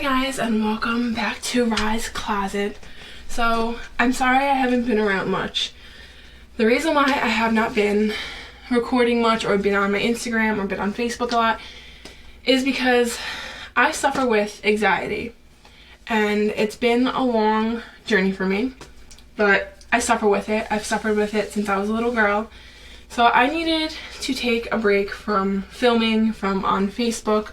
guys, and welcome back to Rye's Closet. So I'm sorry I haven't been around much. The reason why I have not been recording much or been on my Instagram or been on Facebook a lot is because I suffer with anxiety, and it's been a long journey for me, but I suffer with it. I've suffered with it since I was a little girl. So I needed to take a break from filming, from on Facebook,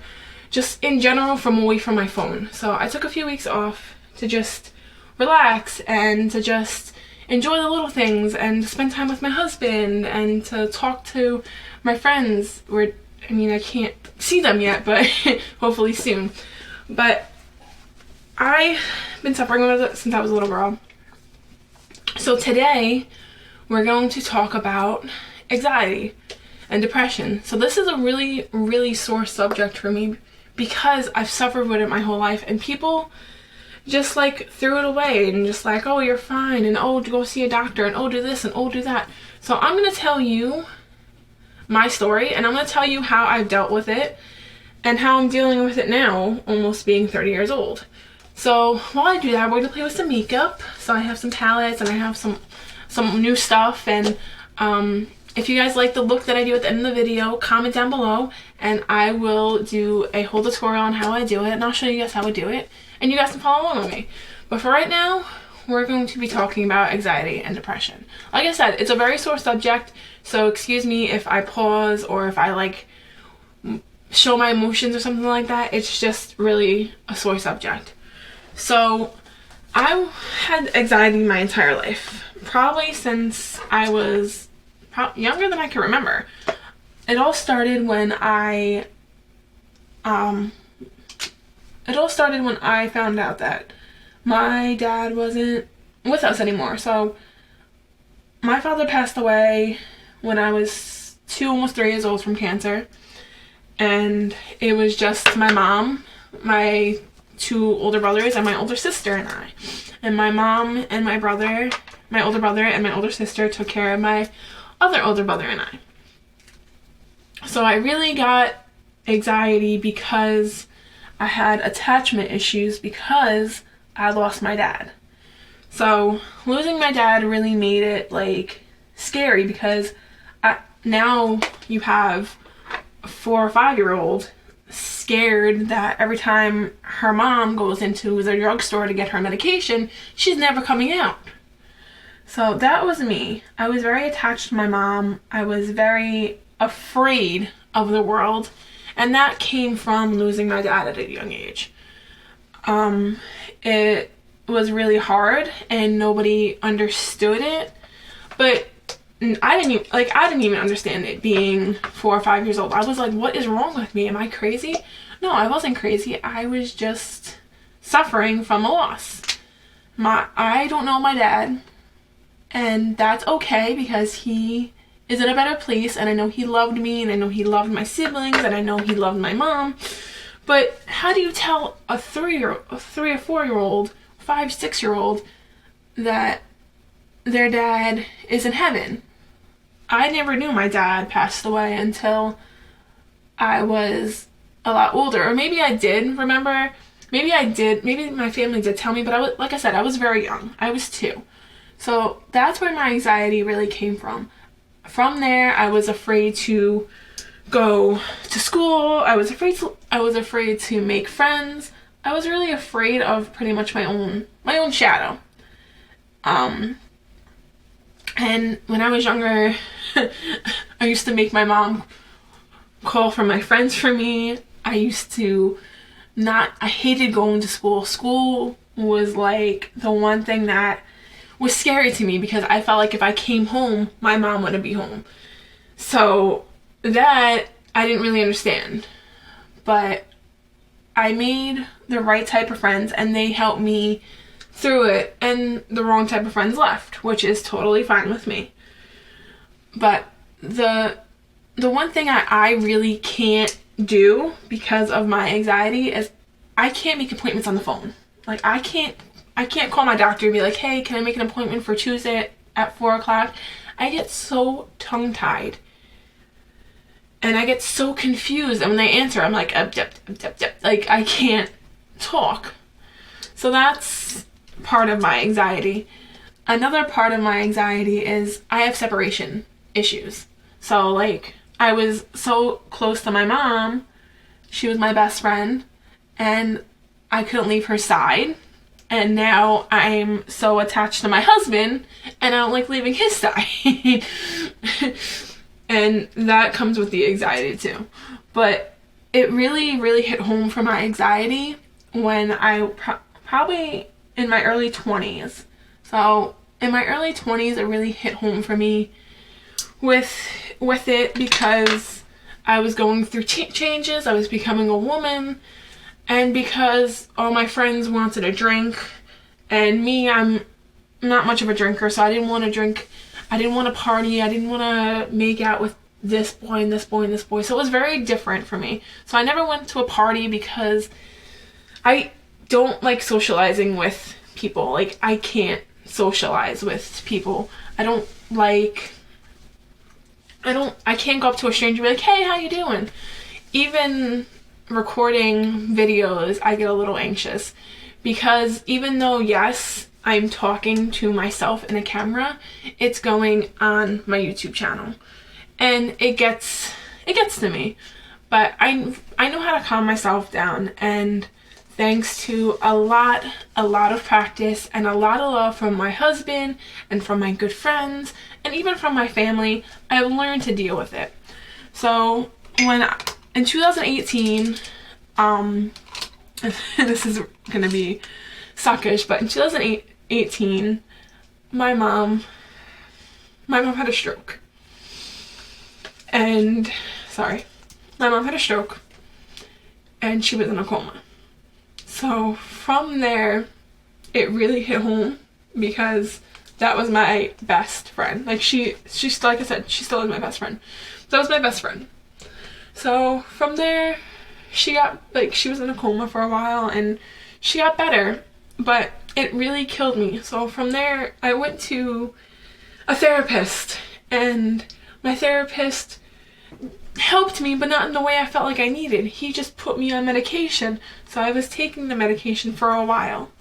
just in general, from away from my phone. So I took a few weeks off to just relax and to just enjoy the little things and spend time with my husband and to talk to my friends. I can't see them yet, but hopefully soon. But I've been suffering with it since I was a little girl. So today we're going to talk about anxiety and depression. So this is a really, really sore subject for me because I've suffered with it my whole life, and people just like threw it away and just like, oh, you're fine, and oh, go see a doctor, and oh, do this, and oh, do that. So I'm going to tell you my story, and I'm going to tell you how I've dealt with it and how I'm dealing with it now, almost being 30 years old. So while I do that, we're going to play with some makeup. So I have some palettes and I have some new stuff, and if you guys like the look that I do at the end of the video, comment down below and I will do a whole tutorial on how I do it, and I'll show you guys how I do it and you guys can follow along with me. But for right now, we're going to be talking about anxiety and depression. Like I said, it's a very sore subject, so excuse me if I pause or if I like show my emotions or something like that. It's just really a sore subject. So I had anxiety my entire life, probably since I was younger than I can remember. It all started when I found out that my dad wasn't with us anymore. So my father passed away when I was 2, almost 3 years old from cancer, and it was just my mom, my 2 older brothers, and my older sister and I. And my mom and my brother, my older brother and my older sister, took care of my other older brother and I. So I really got anxiety because I had attachment issues because I lost my dad. So losing my dad really made it like scary, because now you have a 4 or 5-year-old scared that every time her mom goes into the drugstore to get her medication, she's never coming out. So that was me. I was very attached to my mom. I was very afraid of the world, and that came from losing my dad at a young age. It was really hard and nobody understood it, but I didn't even understand it being 4 or 5 years old. I was like, what is wrong with me? Am I crazy? No, I wasn't crazy. I was just suffering from a loss. I don't know my dad, and that's okay because he is in a better place, and I know he loved me, and I know he loved my siblings, and I know he loved my mom. But how do you tell a 3 or 4-year-old, 5, 6-year-old that their dad is in heaven? I never knew my dad passed away until I was a lot older. Or maybe I did remember. Maybe I did. Maybe my family did tell me, but like I said, I was very young. I was 2. So that's where my anxiety really came from. From there, I was afraid to go to school. I was afraid to make friends. I was really afraid of pretty much my own shadow. And when I was younger, I used to make my mom call for my friends for me. I hated going to school. School was like the one thing that was scary to me because I felt like if I came home, my mom wouldn't be home. So that I didn't really understand. But I made the right type of friends and they helped me through it, and the wrong type of friends left, which is totally fine with me. But the one thing I really can't do because of my anxiety is I can't make appointments on the phone. Like I can't call my doctor and be like, hey, can I make an appointment for Tuesday at 4 o'clock? I get so tongue-tied and I get so confused, and when they answer I'm like, like I can't talk. So that's part of my anxiety. Another part of my anxiety is I have separation issues. So like, I was so close to my mom, she was my best friend, and I couldn't leave her side. And now I'm so attached to my husband, and I don't like leaving his side. And that comes with the anxiety too. But it really, really hit home for my anxiety when I probably in my early 20s. So in my early 20s, it really hit home for me with it, because I was going through changes. I was becoming a woman, and because all my friends wanted a drink, and me, I'm not much of a drinker, so I didn't want to drink. I didn't want to party. I didn't want to make out with this boy and this boy and this boy. So it was very different for me. So I never went to a party because I don't like socializing with people. Like, I can't socialize with people. I can't go up to a stranger and be like, hey, how you doing? Even recording videos, I get a little anxious, because even though, yes, I'm talking to myself in a camera, it's going on my YouTube channel, and it gets to me. But I know how to calm myself down, and thanks to a lot of practice and a lot of love from my husband and from my good friends and even from my family, I've learned to deal with it. So in 2018, this is gonna be suckish, but in 2018, my mom had a stroke. And my mom had a stroke, and she was in a coma. So from there, it really hit home, because that was my best friend. Like, she still, like I said, she still is my best friend. That was my best friend. So from there, she was in a coma for a while, and she got better, but it really killed me. So from there, I went to a therapist, and my therapist helped me, but not in the way I felt like I needed. He just put me on medication. So I was taking the medication for a while.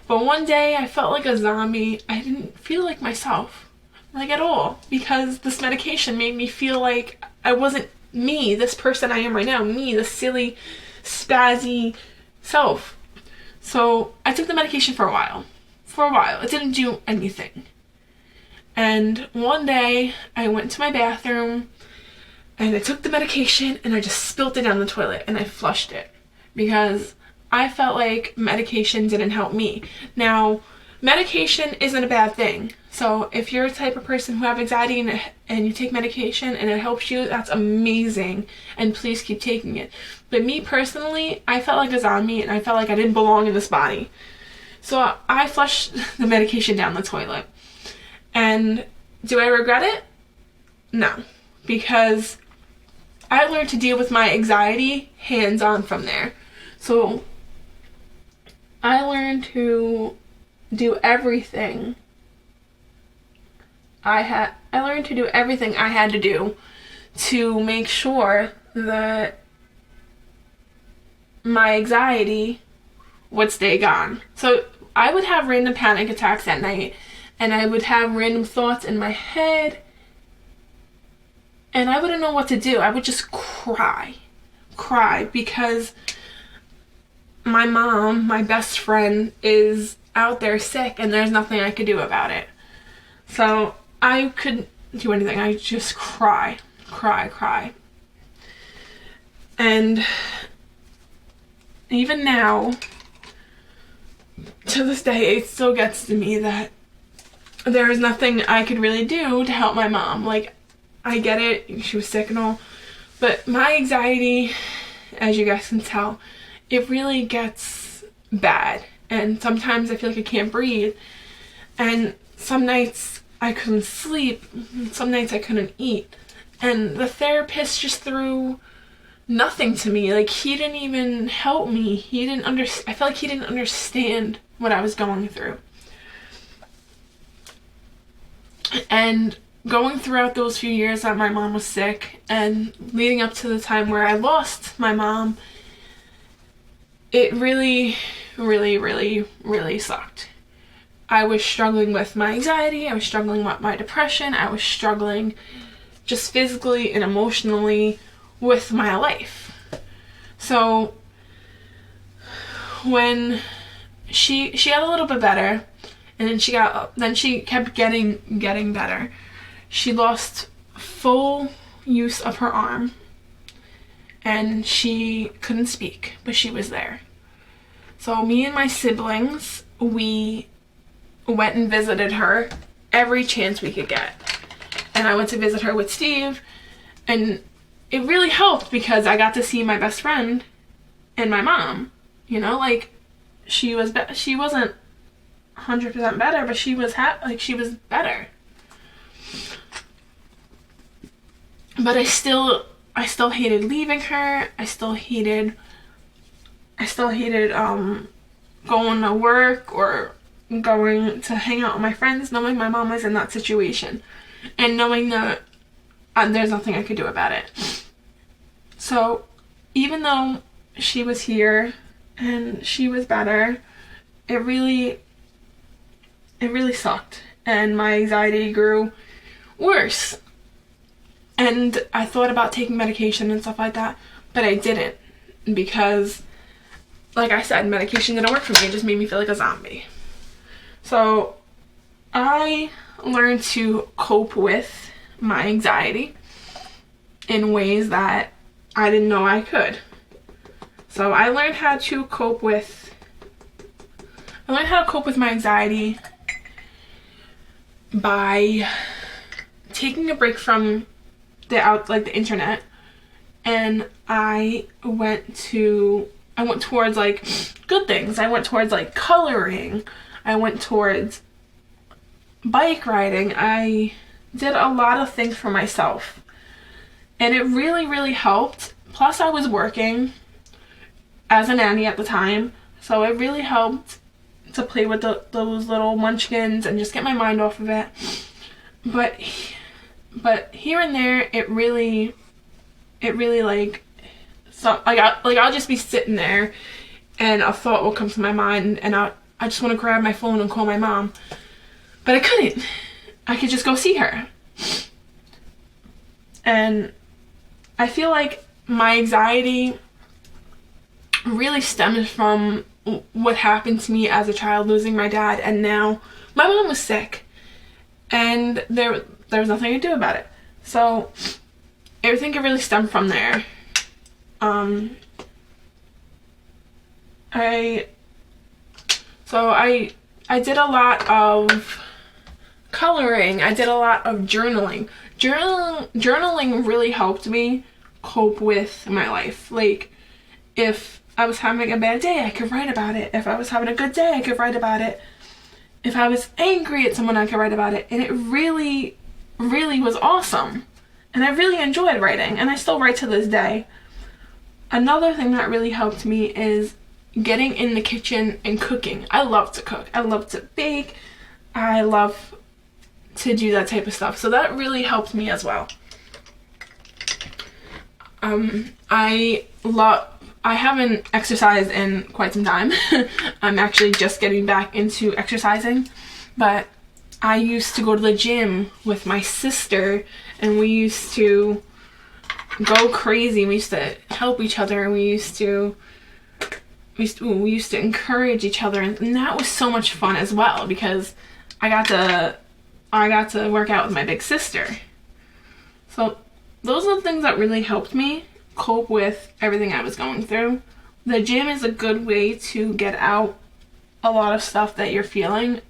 But one day I felt like a zombie. I didn't feel like myself, like at all, because this medication made me feel like I wasn't me, this person I am right now, me, the silly, spazzy self. So I took the medication for a while. It didn't do anything. And one day I went to my bathroom, and I took the medication, and I just spilled it down the toilet, and I flushed it, because I felt like medication didn't help me. Now, medication isn't a bad thing. So if you're a type of person who have anxiety and you take medication and it helps you, that's amazing, and please keep taking it. But me personally, I felt like a zombie, and I felt like I didn't belong in this body. So I flushed the medication down the toilet. And do I regret it? No, because I learned to deal with my anxiety hands-on from there. So I learned to do everything I learned to do everything I had to do to make sure that my anxiety would stay gone. So I would have random panic attacks at night, and I would have random thoughts in my head, and I wouldn't know what to do. I would just cry, because my mom, my best friend, is out there sick, and there's nothing I could do about it. So I couldn't do anything. I just cry. And even now, to this day, it still gets to me that there is nothing I could really do to help my mom. Like, I get it, she was sick and all, but my anxiety, as you guys can tell, it really gets bad. And sometimes I feel like I can't breathe. And some nights I couldn't sleep. Some nights I couldn't eat. And the therapist just threw nothing to me. Like, he didn't even help me. I felt like he didn't understand what I was going through. And going throughout those few years that my mom was sick, and leading up to the time where I lost my mom, it really, really, really, really sucked. I was struggling with my anxiety, I was struggling with my depression, I was struggling just physically and emotionally with my life. So when she got a little bit better, and then she kept getting better. She lost full use of her arm, and she couldn't speak, but she was there. So me and my siblings, we went and visited her every chance we could get. And I went to visit her with Steve, and it really helped because I got to see my best friend and my mom. You know, like, she wasn't 100% better, but she was she was better. But I still hated leaving her. I still hated going to work or going to hang out with my friends, knowing my mom was in that situation and knowing that there's nothing I could do about it. So even though she was here and she was better, it really sucked, and my anxiety grew worse. And I thought about taking medication and stuff like that, but I didn't, because, like I said, medication didn't work for me. It just made me feel like a zombie. So I learned to cope with my anxiety in ways that I didn't know I could. So I learned how to cope with my anxiety by taking a break from the internet, and I went towards like good things. I went towards like coloring. I went towards bike riding. I did a lot of things for myself, and it really, really helped. Plus I was working as a nanny at the time, so it really helped to play with those little munchkins and just get my mind off of it. But here and there, it really like, so I'll just be sitting there and a thought will come to my mind, and I just want to grab my phone and call my mom, but I couldn't. I could just go see her. And I feel like my anxiety really stems from what happened to me as a child, losing my dad, and now my mom was sick, and there was nothing to do about it. So I think it really stemmed from there. I did a lot of coloring. I did a lot of journaling. Journaling really helped me cope with my life. Like, if I was having a bad day, I could write about it. If I was having a good day, I could write about it. If I was angry at someone, I could write about it. And it really, really was awesome. And I really enjoyed writing, and I still write to this day. Another thing that really helped me is getting in the kitchen and cooking. I love to cook. I love to bake. I love to do that type of stuff. So that really helped me as well. I haven't exercised in quite some time. I'm actually just getting back into exercising, but I used to go to the gym with my sister, and we used to go crazy. We used to help each other, and we used to encourage each other, and that was so much fun as well, because I got to work out with my big sister. So those are the things that really helped me cope with everything I was going through. The gym is a good way to get out a lot of stuff that you're feeling.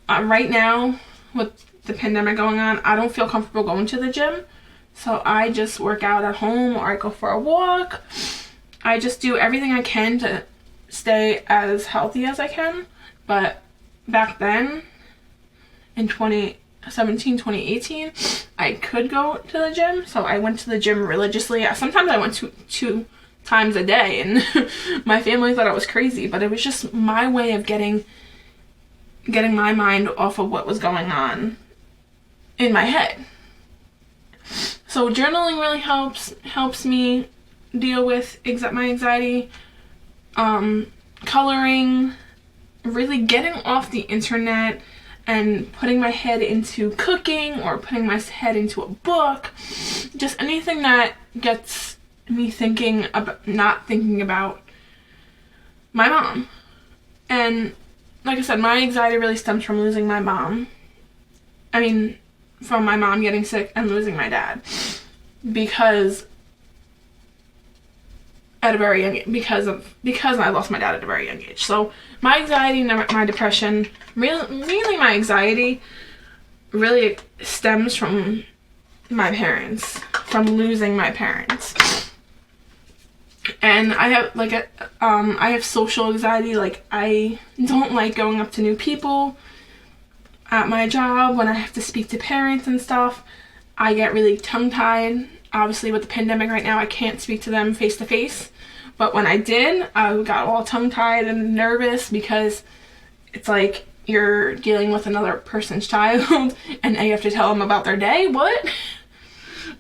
Right now, with the pandemic going on, I don't feel comfortable going to the gym, so I just work out at home, or I go for a walk. I just do everything I can to stay as healthy as I can. But back then, in 2017, 2018, I could go to the gym, so I went to the gym religiously. Sometimes I went two times a day, and my family thought I was crazy, but it was just my way of getting my mind off of what was going on in my head. So journaling really helps me deal with my anxiety. coloring, really getting off the internet and putting my head into cooking or putting my head into a book. Just anything that gets me thinking about, not thinking about my mom. And like I said, my anxiety really stems from losing my mom. I mean, from my mom getting sick and losing my dad. Because at a very young age, because I lost my dad at a very young age. So my anxiety and my depression, really my anxiety really stems from my parents, from losing my parents. And I have I have social anxiety. Like, I don't like going up to new people at my job when I have to speak to parents and stuff. I get really tongue-tied. Obviously, with the pandemic right now, I can't speak to them face to face. But when I did, I got all tongue-tied and nervous because it's like you're dealing with another person's child and you have to tell them about their day. What?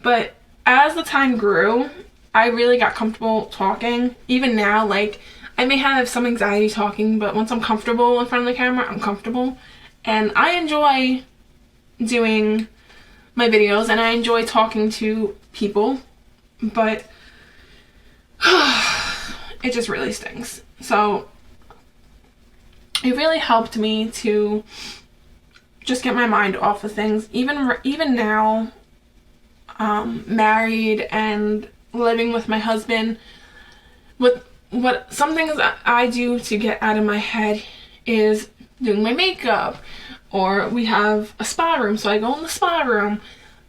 But as the time grew, I really got comfortable talking. Even now, like, I may have some anxiety talking, but once I'm comfortable in front of the camera, I'm comfortable. And I enjoy doing my videos and I enjoy talking to people, but it just really stings. So it really helped me to just get my mind off of things. Even now, married and living with my husband, some things that I do to get out of my head is doing my makeup, or we have a spa room, so I go in the spa room.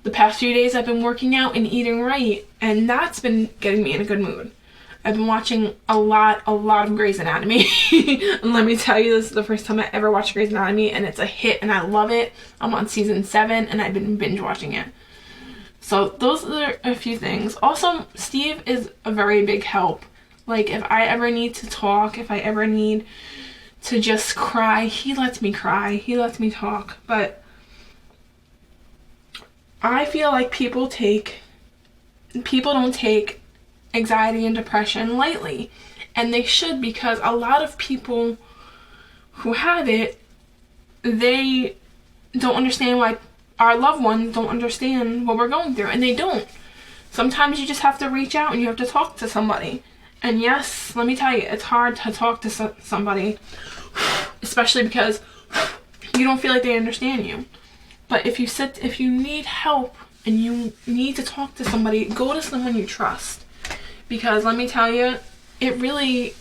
The past few days I've been working out and eating right, and that's been getting me in a good mood. I've been watching a lot of Grey's Anatomy. And let me tell you, this is the first time I ever watched Grey's Anatomy, and it's a hit and I love it. I'm on season 7 and I've been binge watching it. So those are a few things. Also, Steve is a very big help. Like, if I ever need to talk, if I ever need to just cry, he lets me cry. He lets me talk. But I feel like people don't take anxiety and depression lightly. And they should, because a lot of people who have it, they don't understand why our loved ones don't understand what we're going through, and they don't. Sometimes you just have to reach out and you have to talk to somebody. And yes, let me tell you, it's hard to talk to somebody, especially because you don't feel like they understand you. But if you need help and you need to talk to somebody, go to someone you trust. Because let me tell you, it really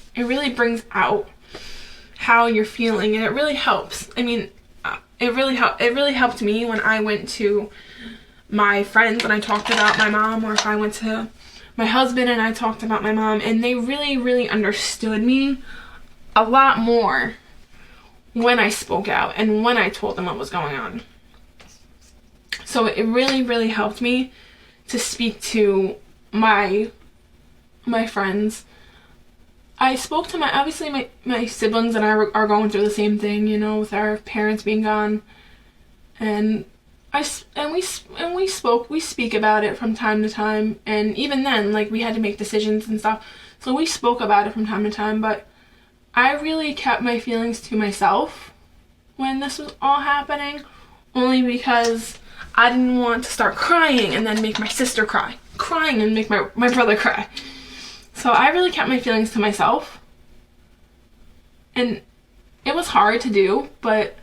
brings out how you're feeling, and it really helps. I mean, it really helped me when I went to my friends and I talked about my mom, or if I went to my husband and I talked about my mom, and they really understood me a lot more when I spoke out and when I told them what was going on. So it really helped me to speak to my friends. I spoke to my siblings, and I are going through the same thing, you know, with our parents being gone. And we speak about it from time to time, and even then, like, we had to make decisions and stuff. So we spoke about it from time to time, but I really kept my feelings to myself when this was all happening, only because I didn't want to start crying and then make my sister crying and make my brother cry. So I really kept my feelings to myself, and it was hard to do, but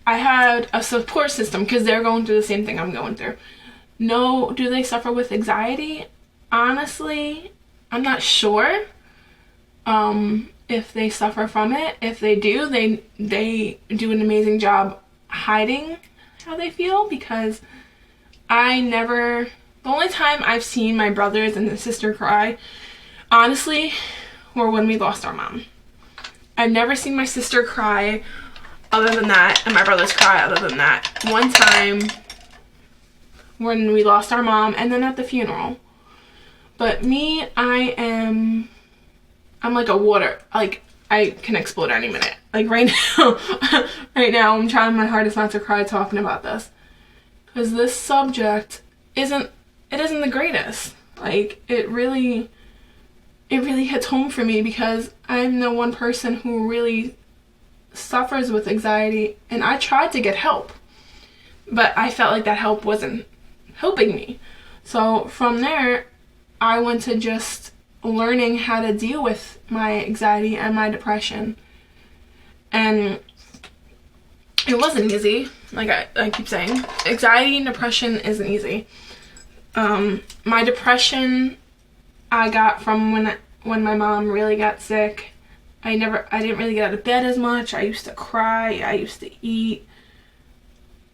I had a support system because they're going through the same thing I'm going through. No, do they suffer with anxiety? Honestly, I'm not sure if they suffer from it. If they do, they do an amazing job hiding how they feel, because the only time I've seen my brothers and the sister cry, honestly, were when we lost our mom. I've never seen my sister cry other than that, and my brothers cry other than that. One time when we lost our mom, and then at the funeral. But me, I'm like a water, like, I can explode any minute. Like, right now, I'm trying my hardest not to cry talking about this. Because this subject isn't the greatest. Like, it really it really hits home for me because I'm the one person who really suffers with anxiety, and I tried to get help, but I felt like that help wasn't helping me. So from there, I went to just learning how to deal with my anxiety and my depression. And it wasn't easy. Like I keep saying, anxiety and depression isn't easy. My depression I got from when my mom really got sick. I didn't really get out of bed as much. I used to cry. I used to eat.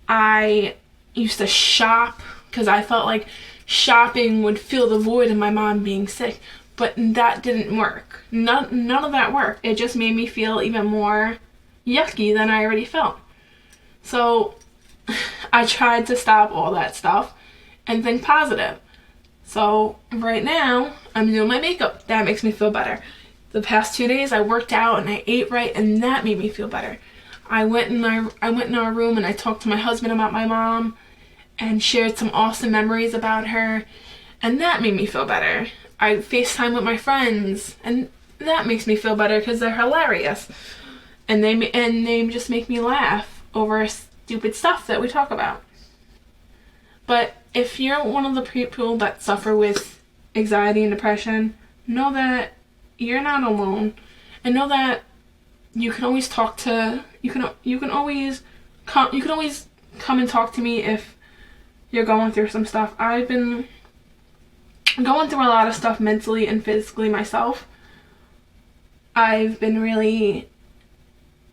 I used to shop because I felt like shopping would fill the void of my mom being sick. But that didn't work. None of that worked. It just made me feel even more yucky than I already felt. So I tried to stop all that stuff and think positive. So right now, I'm doing my makeup. That makes me feel better. The past 2 days, I worked out and I ate right, and that made me feel better. I went in our room and I talked to my husband about my mom and shared some awesome memories about her, and that made me feel better. I FaceTime with my friends, and that makes me feel better because they're hilarious, and they just make me laugh over stupid stuff that we talk about. But if you're one of the people that suffer with anxiety and depression, know that you're not alone, and know that you can always come and talk to me if you're going through some stuff. I've been going through a lot of stuff mentally and physically myself. I've been really,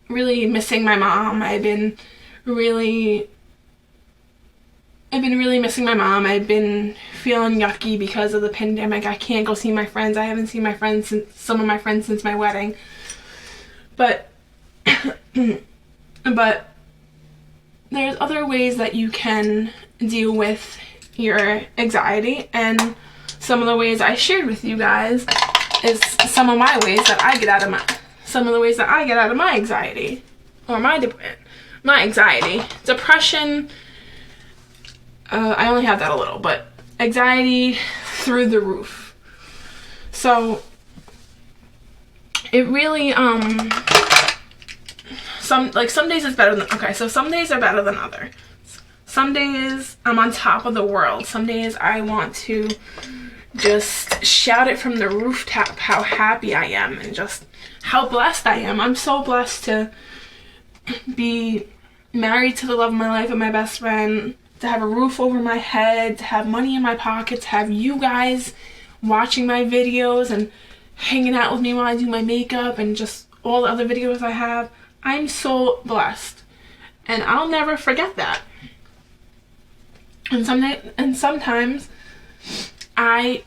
really missing my mom. I've been really missing my mom. I've been feeling yucky because of the pandemic. I can't go see my friends. I haven't seen some of my friends since my wedding. But there's other ways that you can deal with your anxiety, and some of the ways I shared with you guys is some of the ways that I get out of my anxiety, or my anxiety. Depression, I only have that a little, but anxiety through the roof. So it really some days it's better than some days are better than others. Some days I'm on top of the world. Some days I want to just shout it from the rooftop how happy I am and just how blessed I am. I'm so blessed to be married to the love of my life and my best friend, to have a roof over my head, to have money in my pocket, to have you guys watching my videos and hanging out with me while I do my makeup and just all the other videos I have. I'm so blessed, and I'll never forget that. And sometimes I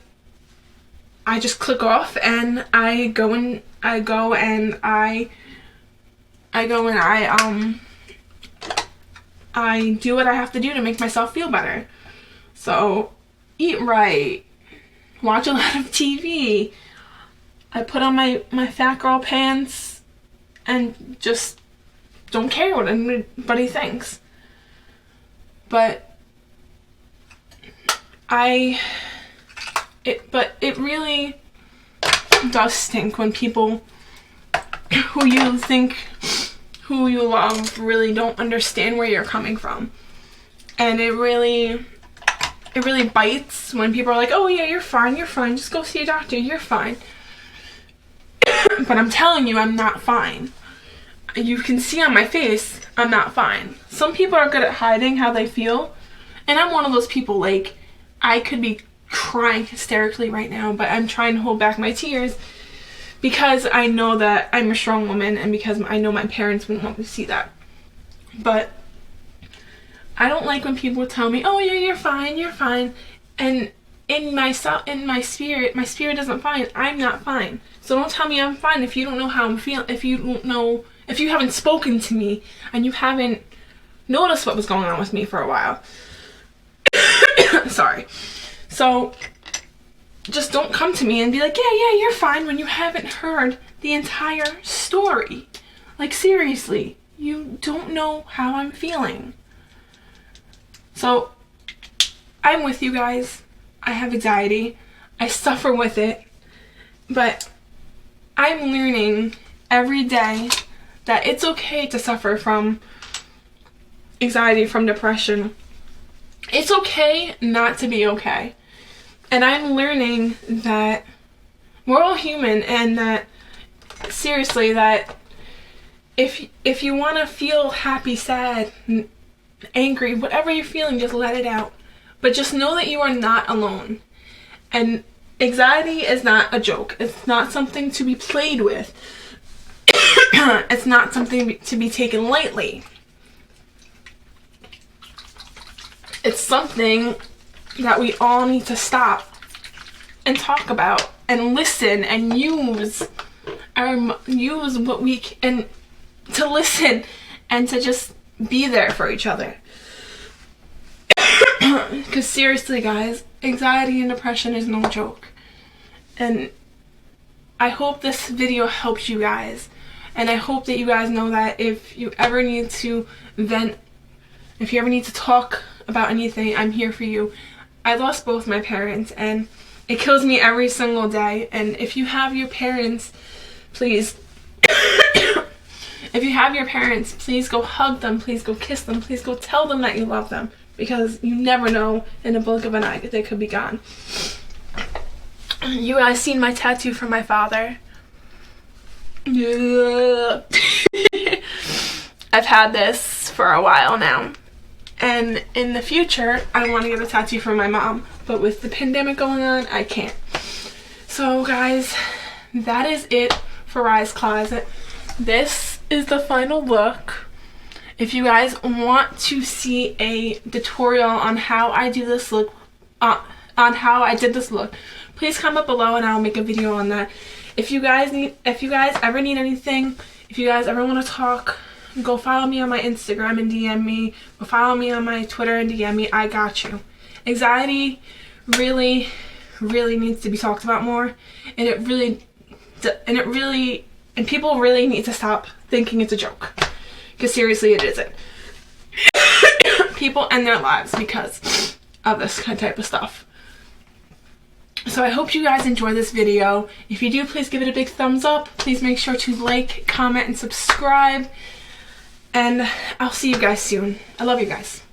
just click off and I do what I have to do to make myself feel better. So eat right, watch a lot of TV. I put on my fat girl pants and just don't care what anybody thinks. But it really does stink when people who you love really don't understand where you're coming from. And it really bites when people are like, oh yeah, you're fine, just go see a doctor, you're fine. But I'm telling you, I'm not fine. You can see on my face, I'm not fine. Some people are good at hiding how they feel, and I'm one of those people. Like, I could be crying hysterically right now, but I'm trying to hold back my tears because I know that I'm a strong woman, and because I know my parents wouldn't want me to see that. But I don't like when people tell me, oh yeah, you're fine, and in my spirit isn't fine. I'm not fine. So don't tell me I'm fine if you don't know how I'm feeling, if you haven't spoken to me and you haven't noticed what was going on with me for a while. Sorry. So just don't come to me and be like, yeah, you're fine, when you haven't heard the entire story. Like, seriously, you don't know how I'm feeling. So I'm with you guys. I have anxiety. I suffer with it. But I'm learning every day that it's okay to suffer from anxiety, from depression. It's okay not to be okay. And I'm learning that we're all human, and that seriously, that if you want to feel happy, sad, angry, whatever you're feeling, just let it out. But just know that you are not alone. And anxiety is not a joke. It's not something to be played with. It's not something to be taken lightly. It's something that we all need to stop and talk about and listen and use what we can, to listen and to just be there for each other. Because seriously, guys, anxiety and depression is no joke. And I hope this video helps you guys. And I hope that you guys know that if you ever need to vent, if you ever need to talk about anything, I'm here for you. I lost both my parents, and it kills me every single day. And if you have your parents, please, if you have your parents, please go hug them, please go kiss them, please go tell them that you love them. Because you never know, in a blink of an eye, they could be gone. You guys seen my tattoo from my father? Yeah. I've had this for a while now. And in the future, I want to get a tattoo from my mom. But with the pandemic going on, I can't. So guys, that is it for Rise Closet. This is the final look. If you guys want to see a tutorial on how I do this look, please comment below and I'll make a video on that. If you guys ever need anything, if you guys ever want to talk, go follow me on my Instagram and DM me. Go follow me on my Twitter and DM me. I got you. Anxiety really, really needs to be talked about more, and people really need to stop thinking it's a joke. Because seriously, it isn't. People end their lives because of this kind of type of stuff. So I hope you guys enjoy this video. If you do, please give it a big thumbs up. Please make sure to like, comment, and subscribe. And I'll see you guys soon. I love you guys.